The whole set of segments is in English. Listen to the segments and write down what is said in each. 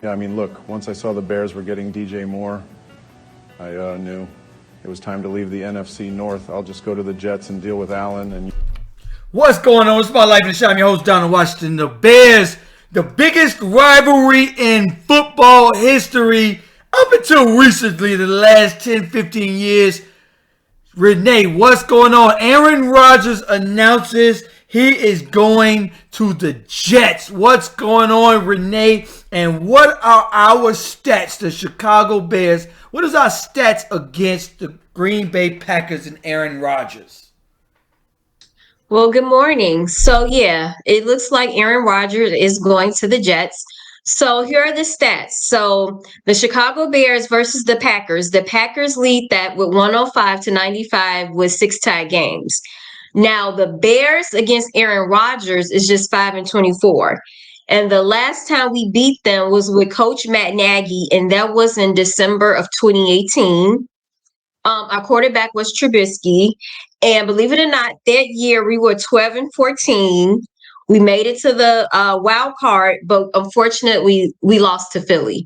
Yeah, I mean, look, once I saw the Bears were getting DJ Moore, I knew it was time to leave the NFC North. I'll just go to the Jets and deal with Allen. And what's going on? It's my life in the shot. I'm your host, Donald Washington. The Bears, the biggest rivalry in football history up until recently, the last 10, 15 years. Renee, what's going on? Aaron Rodgers announces he is going to the Jets. What's going on, Renee? And what are our stats, the Chicago Bears? What is our stats against the Green Bay Packers and Aaron Rodgers? Well, good morning. So, yeah, it looks like Aaron Rodgers is going to the Jets. So here are the stats. So the Chicago Bears versus the Packers. The Packers lead that with 105-95 with 6 tied games. Now the Bears against Aaron Rodgers is just 5-24. And the last time we beat them was with Coach Matt Nagy, and that was in December of 2018. Our quarterback was Trubisky. And believe it or not, that year we were 12-14. We made it to the wild card, but unfortunately, we lost to Philly.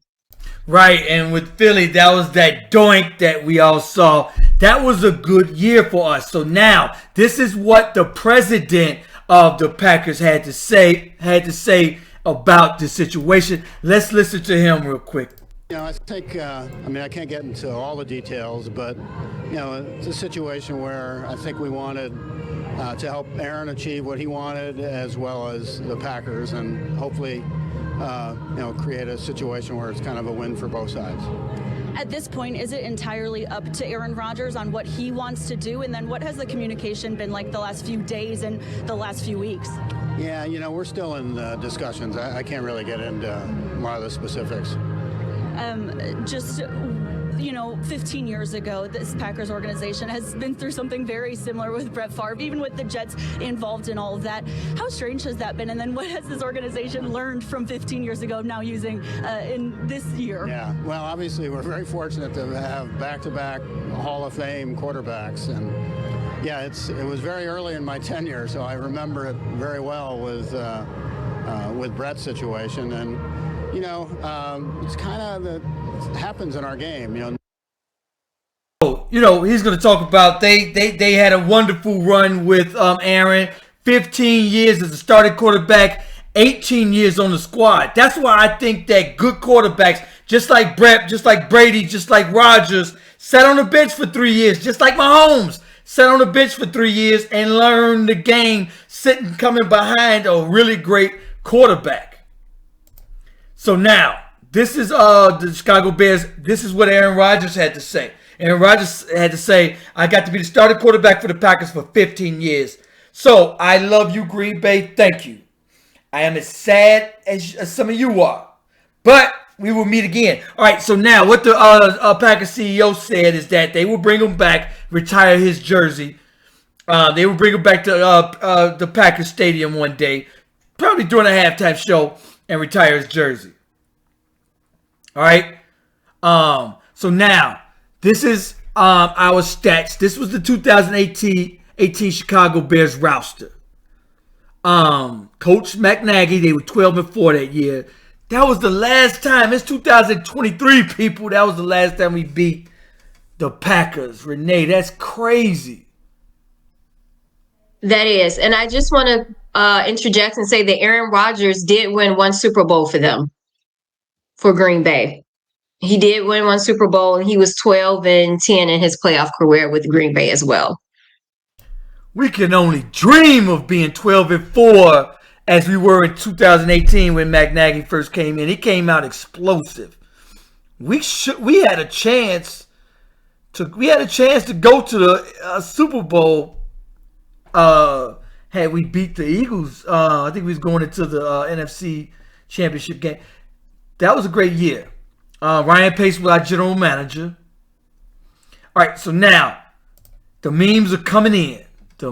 Right, and with Philly, that was that doink that we all saw. That was a good year for us. So now, this is what the president of the Packers had to say about the situation. Let's listen to him real quick. You know, I think, I can't get into all the details, but, you know, it's a situation where I think we wanted to help Aaron achieve what he wanted, as well as the Packers, and hopefully, create a situation where it's kind of a win for both sides. At this point, is it entirely up to Aaron Rodgers on what he wants to do? And then what has the communication been like the last few days and the last few weeks? Yeah, you know, we're still in discussions. I can't really get into a lot of the specifics. 15 years ago, this Packers organization has been through something very similar with Brett Favre, even with the Jets involved in all of that. How strange has that been? And then what has this organization learned from 15 years ago now using in this year? Yeah, well, obviously we're very fortunate to have back-to-back Hall of Fame quarterbacks. And yeah, it was very early in my tenure, so I remember it very well with Brett's situation. And you know, it's kind of it happens in our game, you know. He's going to talk about they had a wonderful run with Aaron. 15 years as a starting quarterback, 18 years on the squad. That's why I think that good quarterbacks, just like Brett, just like Brady, just like Rodgers, sat on the bench for 3 years, just like Mahomes, sat on the bench for 3 years and learned the game coming behind a really great quarterback. So now, this is the Chicago Bears. This is what Aaron Rodgers had to say. Aaron Rodgers had to say, I got to be the starting quarterback for the Packers for 15 years. So, I love you, Green Bay. Thank you. I am as sad as some of you are. But we will meet again. All right, so now what the Packers CEO said is that they will bring him back, retire his jersey. They will bring him back to the Packers Stadium one day, probably during a halftime show, and retire his jersey. All right. So now, this is our stats. This was the 2018 Chicago Bears roster. Coach Matt Nagy, they were 12-4 that year. That was the last time. It's 2023, people. That was the last time we beat the Packers. Renee, that's crazy. That is. And I just want to interject and say that Aaron Rodgers did win one Super Bowl for them, for Green Bay. He did win one Super Bowl, and he was 12-10 in his playoff career with Green Bay as well. We can only dream of being 12-4 as we were in 2018 when Matt Nagy first came in. He came out explosive. We had a chance to go to the Super Bowl. Had we beat the Eagles, I think we was going into the NFC Championship game. That was a great year. Ryan Pace was our general manager. All right, so now the memes are coming in. I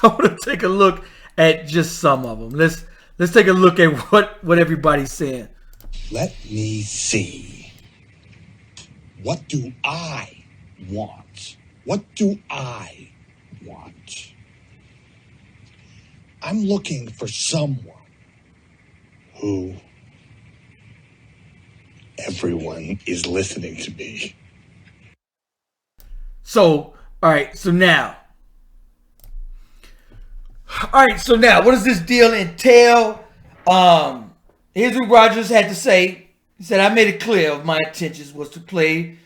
want to take a look at just some of them. Let's take a look at what everybody's saying. Let me see. What do I want? What do I want? I'm looking for someone who everyone is listening to me. So, all right. So now, what does this deal entail? Here's what Rodgers had to say. He said, "I made it clear of my intentions was to play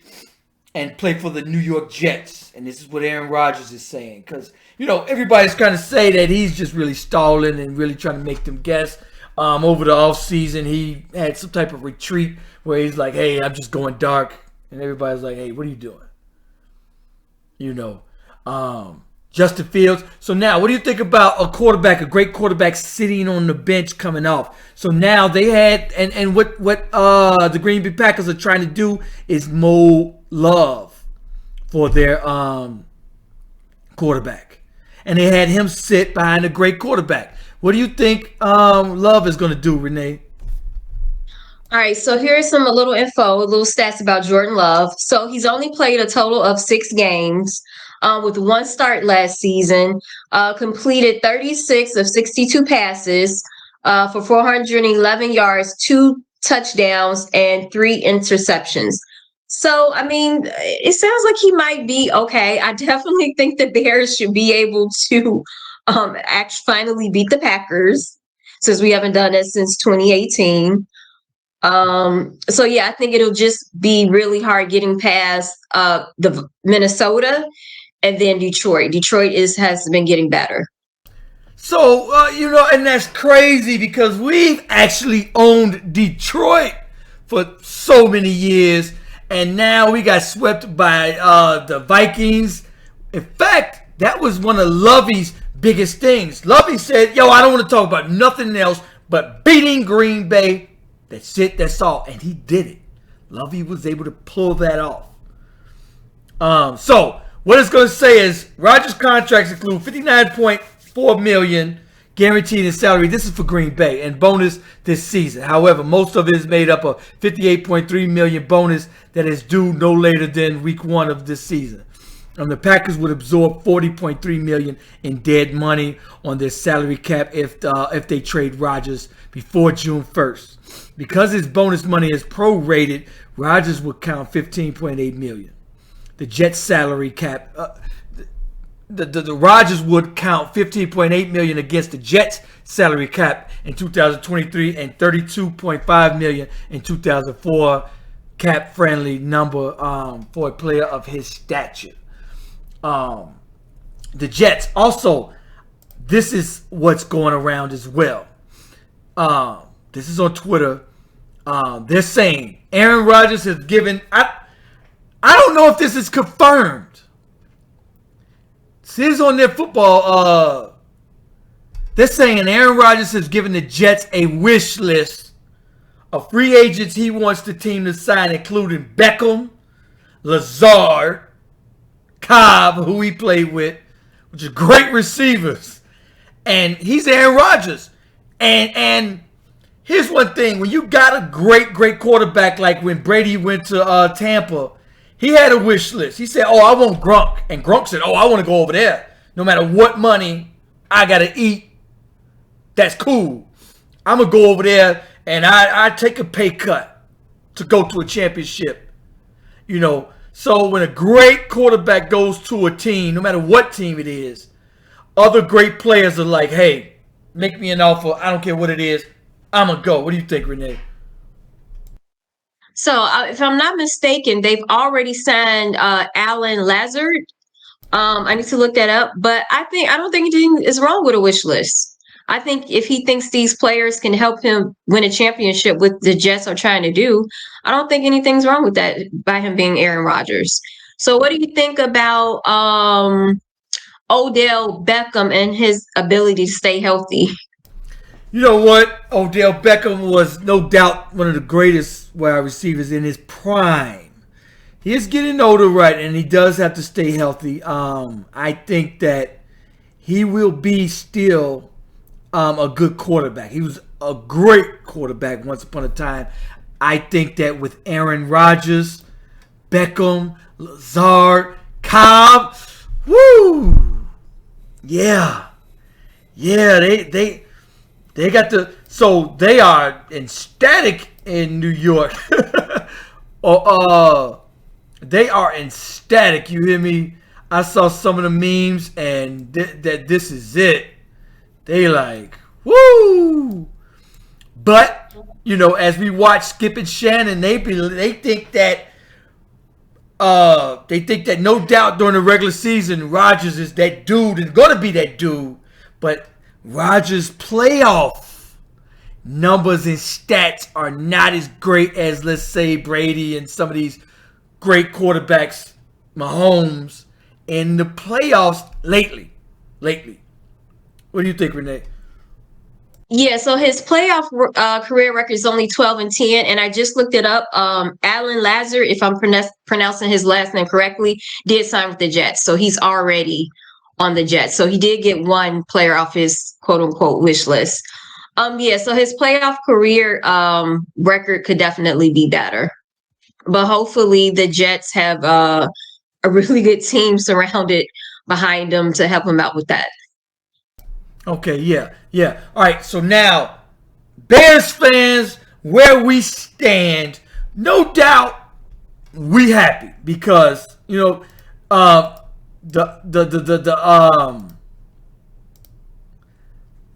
for the New York Jets." And this is what Aaron Rodgers is saying. Because, everybody's trying to say that he's just really stalling and really trying to make them guess. Over the offseason, he had some type of retreat where he's like, "Hey, I'm just going dark." And everybody's like, "Hey, what are you doing?" Justin Fields. So now, what do you think about a great quarterback sitting on the bench coming off? So now they had, and what the Green Bay Packers are trying to do is mold Love for their quarterback. And they had him sit behind a great quarterback. What do you think Love is going to do, Renee? All right, so here's a little info, a little stats about Jordan Love. So he's only played a total of 6 games with 1 start last season, completed 36 of 62 passes for 411 yards, 2 touchdowns, and 3 interceptions. So, it sounds like he might be okay. I definitely think the Bears should be able to finally beat the Packers, since we haven't done it since 2018. So yeah, I think it'll just be really hard getting past the Minnesota and then Detroit. Detroit has been getting better. So, and that's crazy because we've actually owned Detroit for so many years, and now we got swept by the Vikings. In fact, that was one of Lovey's biggest things. Lovey said, "Yo, I don't want to talk about nothing else but beating Green Bay. That's it, that's all." And he did it. Lovey was able to pull that off. So what it's going to say is Rodgers' contracts include $59.4 million guaranteed in salary. This is for Green Bay, and bonus this season. However, most of it is made up of $58.3 million bonus that is due no later than week 1 of this season. The Packers would absorb $40.3 million in dead money on their salary cap if they trade Rodgers before June 1st. Because his bonus money is prorated, Rodgers would count $15.8 million. The Jets salary cap, the Rodgers would count $15.8 million against the Jets salary cap in 2023 and $32.5 million in 2004, cap friendly number for a player of his stature. The Jets also, this is what's going around as well. This is on Twitter. They're saying Aaron Rodgers has given, I don't know if this is confirmed. This is on their football. They're saying Aaron Rodgers has given the Jets a wish list of free agents he wants the team to sign, including Beckham, Lazard, Cobb, who he played with, which are great receivers. And he's Aaron Rodgers. And here's one thing. When you got a great quarterback, like when Brady went to Tampa, he had a wish list. He said, "Oh, I want Gronk." And Gronk said, "Oh, I want to go over there. No matter what money I got to eat, that's cool. I'm going to go over there and I take a pay cut to go to a championship." So when a great quarterback goes to a team, no matter what team it is, other great players are like, "Hey, make me an offer. I don't care what it is. I'm going to go." What do you think, Renee? So if I'm not mistaken, they've already signed Alan Lazard. I need to look that up, but I don't think anything is wrong with a wish list. I think if he thinks these players can help him win a championship, what the Jets are trying to do, I don't think anything's wrong with that by him being Aaron Rodgers. So what do you think about Odell Beckham and his ability to stay healthy? You know what? Odell Beckham was no doubt one of the greatest wide receivers in his prime. He is getting older, right, and he does have to stay healthy. I think that he will be still a good quarterback. He was a great quarterback once upon a time. I think that with Aaron Rodgers, Beckham, Lazard, Cobb, woo, yeah, they got the, so they are ecstatic in New York They are ecstatic. You hear me? I saw some of the memes, and that this is it. They like, woo! But as we watch Skip and Shannon, they think that no doubt during the regular season, Rodgers is that dude and going to be that dude. But Rodgers' playoff numbers and stats are not as great as, let's say, Brady and some of these great quarterbacks, Mahomes, in the playoffs lately. What do you think, Renee? Yeah, so his playoff career record is only 12-10, and I just looked it up. Alan Lazar, if I'm pronouncing his last name correctly, did sign with the Jets, so he's already on the Jets. So he did get one player off his quote unquote wish list. Yeah, so his playoff career record could definitely be better, but hopefully the Jets have a really good team surrounded behind them to help him out with that. Okay, yeah. All right, so now, Bears fans, where we stand, no doubt we happy because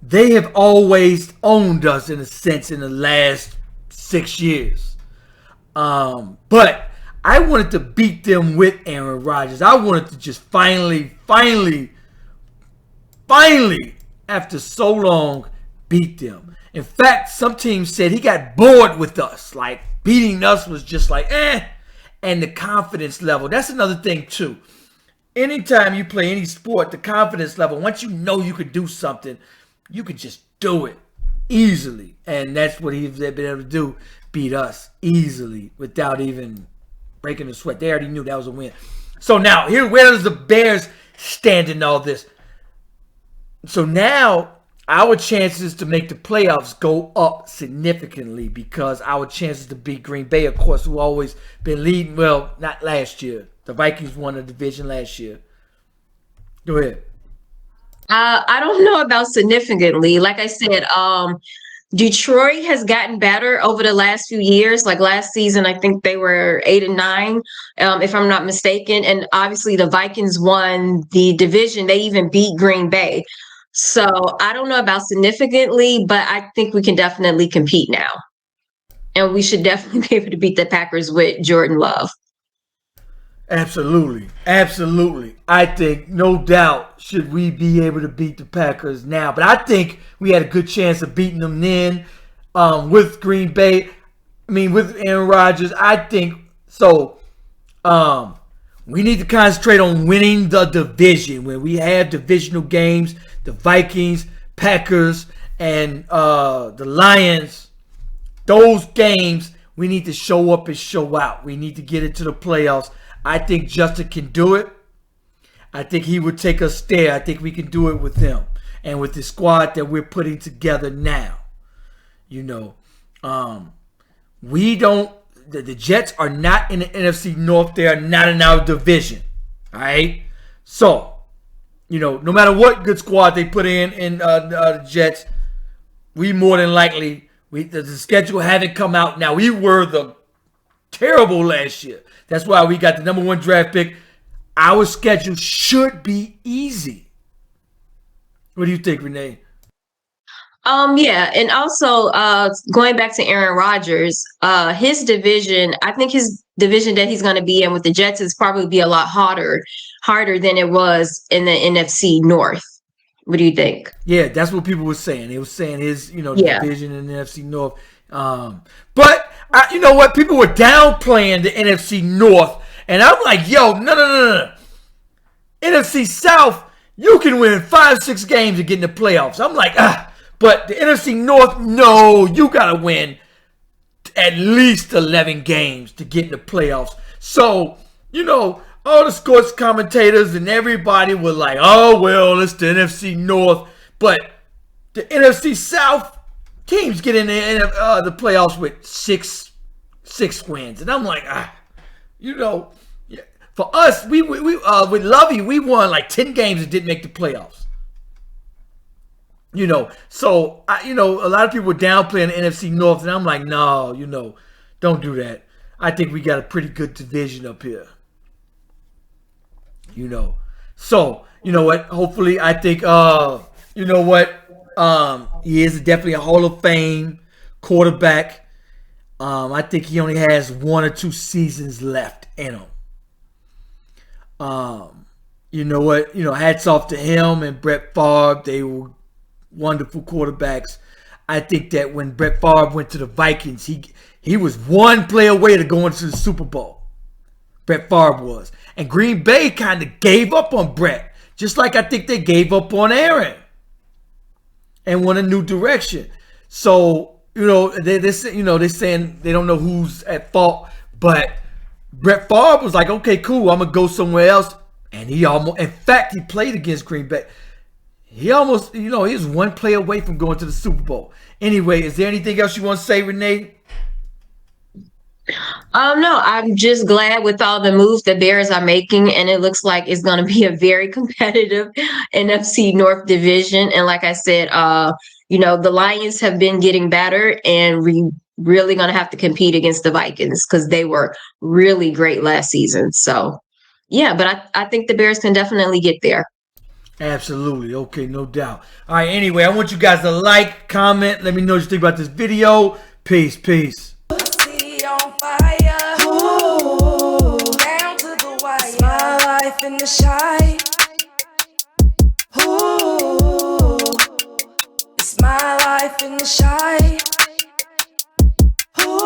they have always owned us in a sense in the last 6 years. But I wanted to beat them with Aaron Rodgers. I wanted to just finally, after so long, beat them. In fact, some teams said he got bored with us. Like, beating us was just like, And the confidence level. That's another thing, too. Anytime you play any sport, the confidence level, once you know you could do something, you could just do it easily. And that's what he's been able to do, beat us easily without even breaking a sweat. They already knew that was a win. So now, where does the Bears stand in all this? So now our chances to make the playoffs go up significantly because our chances to beat Green Bay, of course, who always been leading. Well, not last year. The Vikings won the division last year. Go ahead. I don't know about significantly. Like I said, Detroit has gotten better over the last few years. Like last season, I think they were 8-9, if I'm not mistaken. And obviously the Vikings won the division. They even beat Green Bay. So I don't know about significantly, but I think we can definitely compete now. And we should definitely be able to beat the Packers with Jordan Love. Absolutely. I think, no doubt, should we be able to beat the Packers now. But I think we had a good chance of beating them then with Green Bay. With Aaron Rodgers. I think so. We need to concentrate on winning the division. When we have divisional games, the Vikings, Packers, and the Lions, those games, we need to show up and show out. We need to get into the playoffs. I think Justin can do it. I think he would take us there. I think we can do it with him and with the squad that we're putting together now. We don't. The Jets are not in the NFC North. They are not in our division. All right. So, no matter what good squad they put in the Jets, we more than likely the schedule haven't come out now. We were the terrible last year. That's why we got the number 1 draft pick. Our schedule should be easy. What do you think, Renee? Yeah, and also going back to Aaron Rodgers, his division, I think his division that he's going to be in with the Jets is probably be a lot harder than it was in the NFC North. What do you think? Yeah, that's what people were saying. They were saying his, division in the NFC North. But you know what? People were downplaying the NFC North, and I'm like, yo, no. NFC South, you can win 5-6 games and get in the playoffs. I'm like, but the NFC North, no, you got to win at least 11 games to get in the playoffs. So, all the sports commentators and everybody were like, oh, well, it's the NFC North. But the NFC South teams get in the playoffs with six wins. And I'm like, for us, we with Lovey, we won like 10 games and didn't make the playoffs. So a lot of people were downplaying the NFC North, and I'm like, no, don't do that. I think we got a pretty good division up here. You know. So, you know what? Hopefully, I think, you know what? He is definitely a Hall of Fame quarterback. I think he only has 1 or 2 seasons left in him. You know what? You know, hats off to him and Brett Favre. They were wonderful quarterbacks. I think that when Brett Favre went to the Vikings, he was 1 play away to go into the Super Bowl. Brett Favre was. And Green Bay kind of gave up on Brett, just like I think they gave up on Aaron and went a new direction. So, you know, they're saying they don't know who's at fault, but Brett Favre was like, okay, cool, I'm going to go somewhere else. And he played against Green Bay. He almost, he was 1 play away from going to the Super Bowl. Anyway, is there anything else you want to say, Renee? No, I'm just glad with all the moves the Bears are making, and it looks like it's going to be a very competitive NFC North division. And like I said, the Lions have been getting better, and we really going to have to compete against the Vikings because they were really great last season. So, yeah, but I think the Bears can definitely get there. Absolutely. Okay, no doubt. All right, anyway, I want you guys to like, comment, let me know what you think about this video. Peace. On fire, ooh, down to the wire. It's my life in the shine. Ooh, it's my life in the shine.